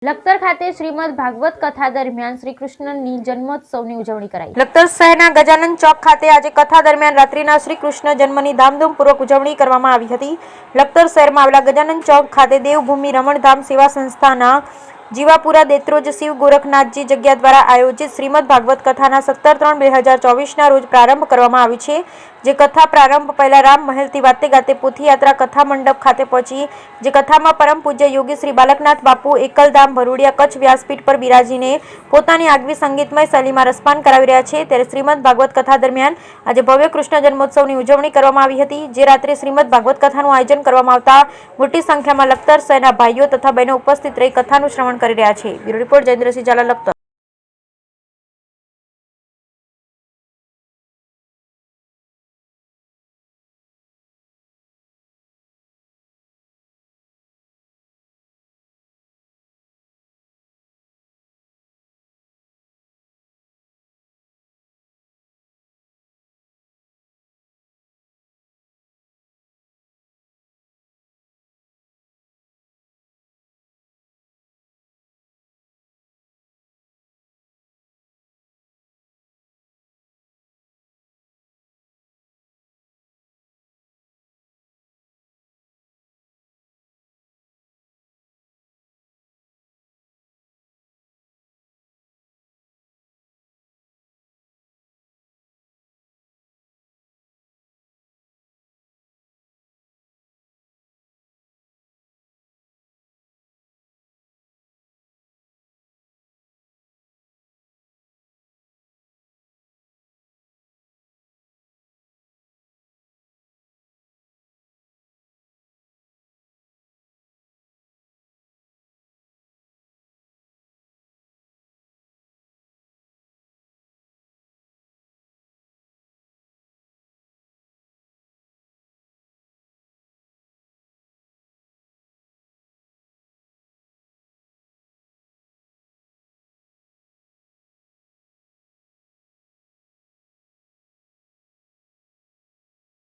લખતર ખાતે શ્રીમદ ભાગવત કથા દરમિયાન શ્રી કૃષ્ણની જન્મોત્સવની ઉજવણી કરાઈ। લખતર શહેરના ગજાનન ચોક ખાતે આજે કથા દરમિયાન રાત્રિના શ્રી કૃષ્ણ જન્મની ધામધૂમપૂર્વક ઉજવણી કરવામાં આવી હતી। લખતર શહેરમાં આવેલા ગજાનન ચોક ખાતે દેવભૂમિ રમણધામ સેવા સંસ્થાના જીવાપુરા દેત્રોજ શિવ ગોરખનાથજી જગ્યા દ્વારા આયોજિત શ્રીમદ ભાગવત કથાના 17/3/2024ના રોજ પ્રારંભ કરવામાં આવી છે। જે કથા પ્રારંભ પહેલા રામ મહેલથી વાતે ગાતે પોથીયાત્રા કથા મંડપ ખાતે પહોંચી, જે કથામાં પરમ પૂજ્ય યોગી શ્રી બાલકનાથ બાપુ એકલધામ ભરૂડિયા કચ્છ વ્યાસપીઠ પર બિરાજીને પોતાની આગવી સંગીતમય શૈલીમાં રસપાન કરાવી રહ્યા છે। ત્યારે શ્રીમદ ભાગવત કથા દરમિયાન આજે ભવ્ય કૃષ્ણ જન્મોત્સવની ઉજવણી કરવામાં આવી હતી। જે રાત્રે શ્રીમદ ભાગવત કથાનું આયોજન કરવામાં આવતા મોટી સંખ્યામાં લખતર શહેરના ભાઈઓ તથા બહેનો ઉપસ્થિત રહી કથાનું શ્રવણ કરી રહ્યા છે। Bureau report Jayendrasinh Zala, Lakhtar.